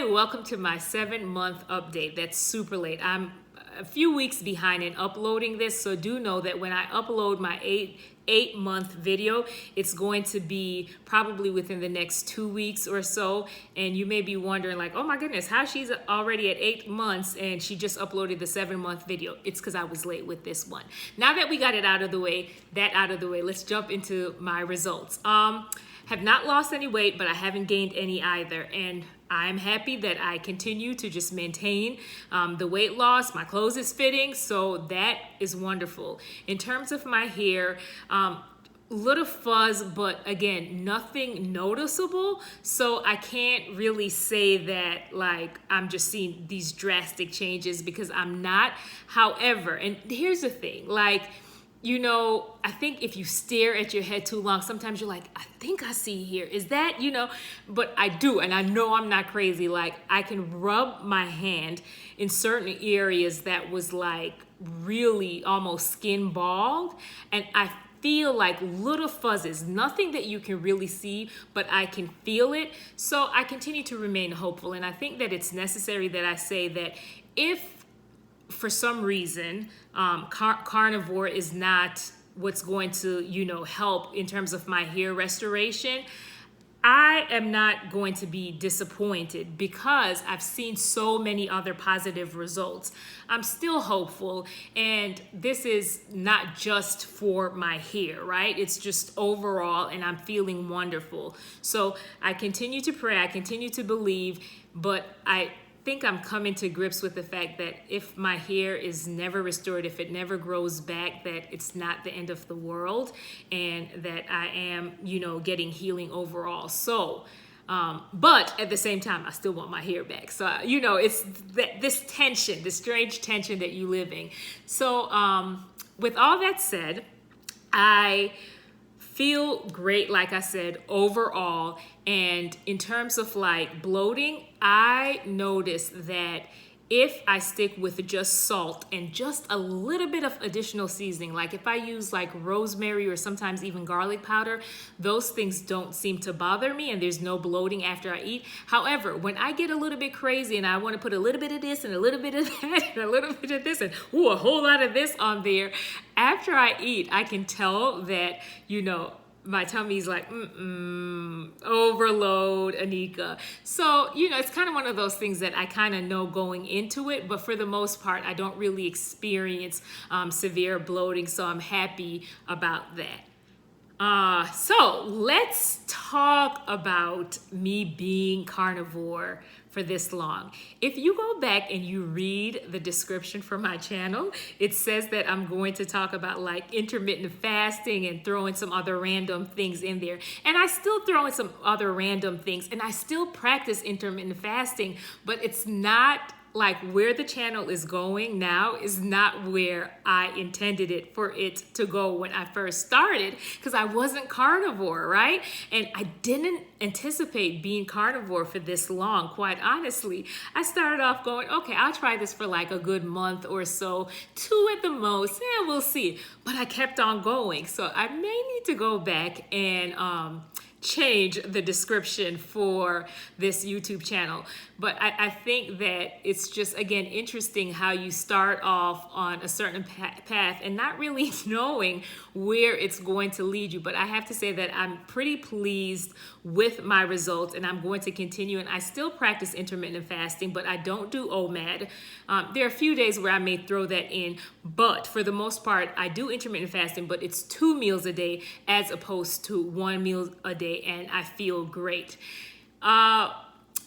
everyone, welcome to my 7-month update. That's super late. I'm a few weeks behind in uploading this, so do know that when I upload my eight-month video, it's going to be probably within the next 2 weeks or so. And you may be wondering like, oh my goodness, how she's already at 8 months and she just uploaded the 7-month video. It's because I was late with this one. Now that we got it out of the way, let's jump into my results. Have not lost any weight, but I haven't gained any either. And I'm happy that I continue to just maintain the weight loss. My clothes is fitting, so that is wonderful. In terms of my hair, little fuzz, but again, nothing noticeable. So I can't really say that like I'm just seeing these drastic changes because I'm not. However, and here's the thing, like, you know, I think if you stare at your head too long, sometimes you're like, I think I see here. Is that, but I do. And I know I'm not crazy. Like I can rub my hand in certain areas that was like really almost skin bald. And I feel like little fuzzes, nothing that you can really see, but I can feel it. So I continue to remain hopeful. And I think that it's necessary that I say that if for some reason, carnivore is not what's going to, help in terms of my hair restoration, I am not going to be disappointed because I've seen so many other positive results. I'm still hopeful, and this is not just for my hair, right? It's just overall, and I'm feeling wonderful. So I continue to pray, I continue to believe, but I think I'm coming to grips with the fact that if my hair is never restored, if it never grows back, that it's not the end of the world and that I am, getting healing overall. So, but at the same time, I still want my hair back. So, it's this tension, this strange tension that you live in. So, with all that said, I feel great, like I said, overall. And in terms of like bloating, I noticed that if I stick with just salt and just a little bit of additional seasoning, like if I use like rosemary or sometimes even garlic powder, those things don't seem to bother me and there's no bloating after I eat. However, when I get a little bit crazy and I want to put a little bit of this and a little bit of that and a little bit of this and a whole lot of this on there, after I eat, I can tell that, my tummy's like, overload, Anika. So, it's kind of one of those things that I kind of know going into it, but for the most part, I don't really experience severe bloating, so I'm happy about that. So let's talk about me being carnivore for this long. If you go back and you read the description for my channel, it says that I'm going to talk about like intermittent fasting and throwing some other random things in there. And I still throw in some other random things and I still practice intermittent fasting, but it's not like where the channel is going now is not where I intended it for it to go when I first started, because I wasn't carnivore, right? And I didn't anticipate being carnivore for this long, quite honestly. I started off going, okay, I'll try this for like a good month or so, 2 at the most, we'll see. But I kept on going. So I may need to go back and change the description for this YouTube channel. But I think that it's just, again, interesting how you start off on a certain path and not really knowing where it's going to lead you. But I have to say that I'm pretty pleased with my results and I'm going to continue. And I still practice intermittent fasting, but I don't do OMAD. There are a few days where I may throw that in, but for the most part, I do intermittent fasting, but it's 2 meals a day as opposed to 1 meal a day, and I feel great.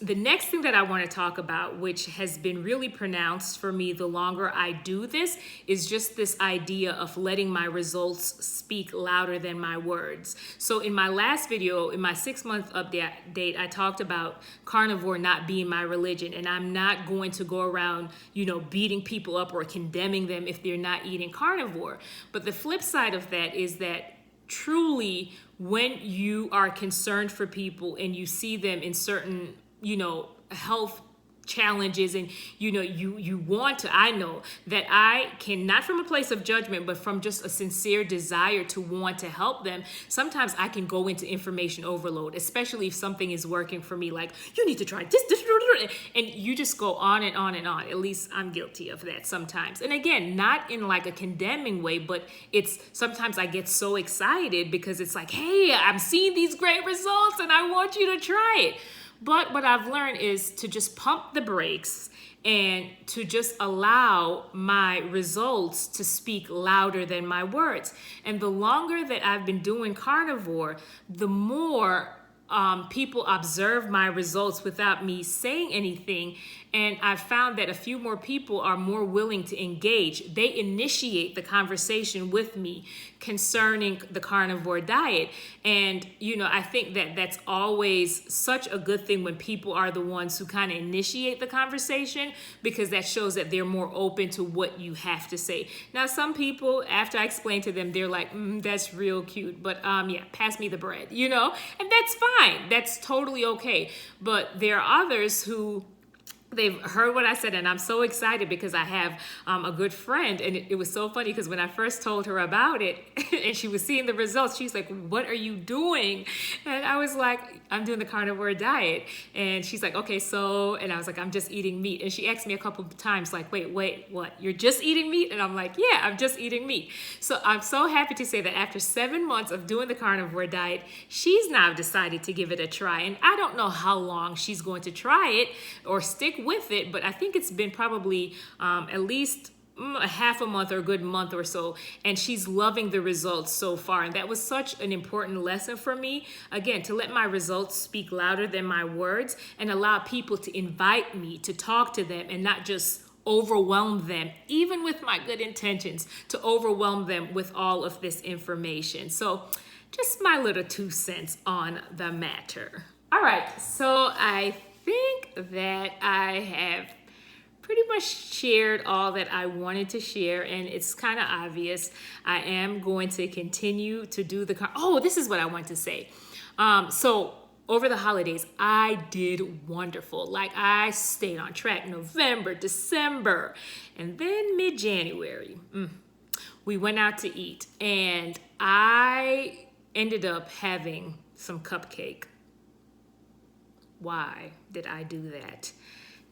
The next thing that I want to talk about, which has been really pronounced for me the longer I do this, is just this idea of letting my results speak louder than my words. So in my last video, in my 6-month update, I talked about carnivore not being my religion, and I'm not going to go around, beating people up or condemning them if they're not eating carnivore. But the flip side of that is that truly, when you are concerned for people and you see them in certain health challenges, and you want to, I know that I can, not from a place of judgment, but from just a sincere desire to want to help them. Sometimes I can go into information overload, especially if something is working for me, like you need to try this, and you just go on and on and on. At least I'm guilty of that sometimes. And again, not in like a condemning way, but it's sometimes I get so excited because it's like, hey, I'm seeing these great results and I want you to try it. But what I've learned is to just pump the brakes and to just allow my results to speak louder than my words. And the longer that I've been doing carnivore, the more people observe my results without me saying anything. And I've found that a few more people are more willing to engage. They initiate the conversation with me concerning the carnivore diet. And, I think that that's always such a good thing when people are the ones who kind of initiate the conversation, because that shows that they're more open to what you have to say. Now, some people, after I explain to them, they're like, that's real cute, but yeah, pass me the bread, and that's fine. That's totally okay. But there are others who, they've heard what I said, and I'm so excited because I have a good friend, and it was so funny because when I first told her about it and she was seeing the results, she's like, what are you doing? And I was like, I'm doing the carnivore diet. And she's like, okay, so, and I was like, I'm just eating meat. And she asked me a couple of times, like, wait, what? You're just eating meat? And I'm like, yeah, I'm just eating meat. So I'm so happy to say that after 7 months of doing the carnivore diet, she's now decided to give it a try. And I don't know how long she's going to try it or stick with it, but I think it's been probably at least a half a month or a good month or so, and she's loving the results so far. And that was such an important lesson for me, again, to let my results speak louder than my words and allow people to invite me to talk to them and not just overwhelm them, even with my good intentions, to overwhelm them with all of this information. So just my little 2 cents on the matter. All right, so I think that I have pretty much shared all that I wanted to share, and it's kind of obvious. I am going to continue to do this is what I want to say. So over the holidays, I did wonderful. Like, I stayed on track November, December, and then mid-January, we went out to eat, and I ended up having some cupcake. Why did I do that?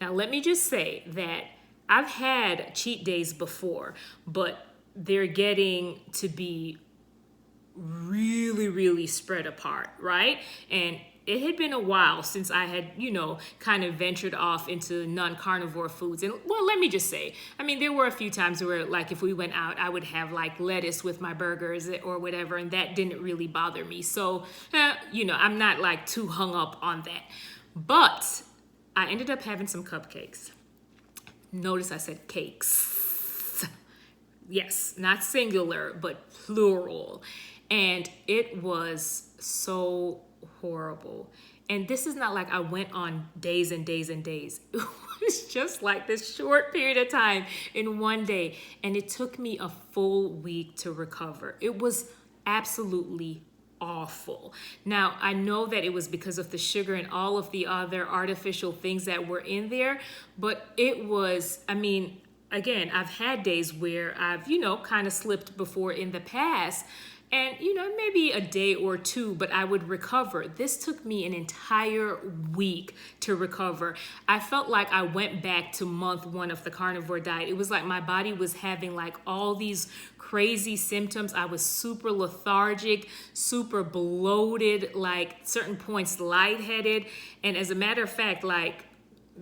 Now, let me just say that I've had cheat days before, but they're getting to be really, really spread apart, right? And it had been a while since I had, kind of ventured off into non-carnivore foods. And well, let me just say, there were a few times where, like, if we went out, I would have like lettuce with my burgers or whatever, and that didn't really bother me. So, I'm not like too hung up on that. But I ended up having some cupcakes. Notice I said cakes. Yes, not singular, but plural. And it was so horrible. And this is not like I went on days and days and days. It was just like this short period of time in one day. And it took me a full week to recover. It was absolutely awful. Now, I know that it was because of the sugar and all of the other artificial things that were in there, but it was, again, I've had days where I've, kind of slipped before in the past, and, maybe a day or two, but I would recover. This took me an entire week to recover. I felt like I went back to month 1 of the carnivore diet. It was like my body was having like all these crazy symptoms. I was super lethargic, super bloated, like certain points lightheaded. And as a matter of fact, like,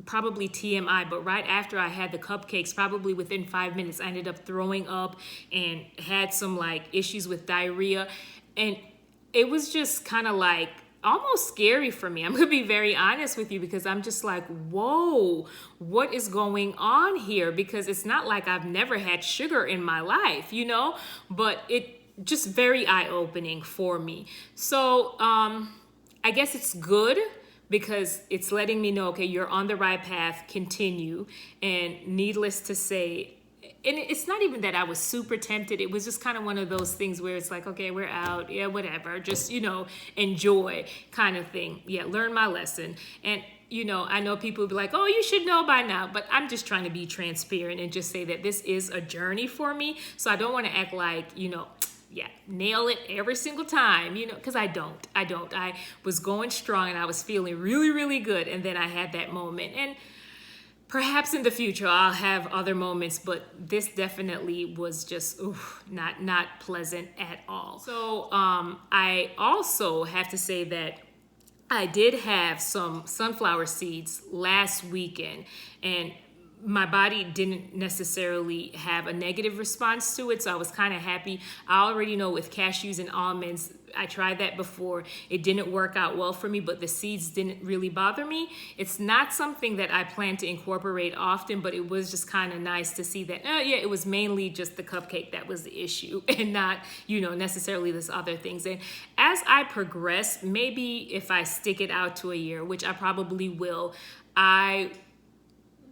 probably TMI, but right after I had the cupcakes, probably within 5 minutes, I ended up throwing up and had some like issues with diarrhea. And it was just kind of like almost scary for me. I'm going to be very honest with you, because I'm just like, whoa, what is going on here? Because it's not like I've never had sugar in my life, but it just very eye-opening for me. So I guess it's good, because it's letting me know, okay, you're on the right path, continue. And needless to say, and it's not even that I was super tempted. It was just kind of one of those things where it's like, okay, we're out. Yeah, whatever. Just, enjoy kind of thing. Yeah, learn my lesson. And you know, I know people will be like, oh, you should know by now, but I'm just trying to be transparent and just say that this is a journey for me. So I don't want to act like, you know, yeah, nail it every single time, you know, because I don't. I was going strong and I was feeling really, really good. And then I had that moment. And perhaps in the future I'll have other moments, but this definitely was just not pleasant at all. So I also have to say that I did have some sunflower seeds last weekend, and my body didn't necessarily have a negative response to it, so I was kind of happy. I already know with cashews and almonds, I tried that before. It didn't work out well for me, but the seeds didn't really bother me. It's not something that I plan to incorporate often, but it was just kind of nice to see that, yeah, it was mainly just the cupcake that was the issue and not, you know, necessarily this other things. And as I progress, maybe if I stick it out to a year, which I probably will, I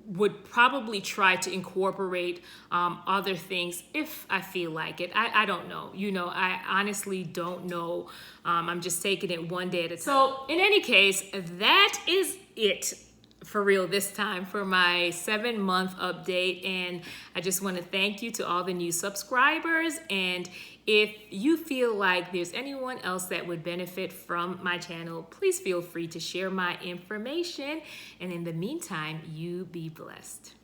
would probably try to incorporate other things if I feel like it. I don't know. You know, I honestly don't know. I'm just taking it one day at a time. So in any case, that is it for real this time for my 7-month update. And I just want to thank you to all the new subscribers. And if you feel like there's anyone else that would benefit from my channel, please feel free to share my information. And in the meantime, you be blessed.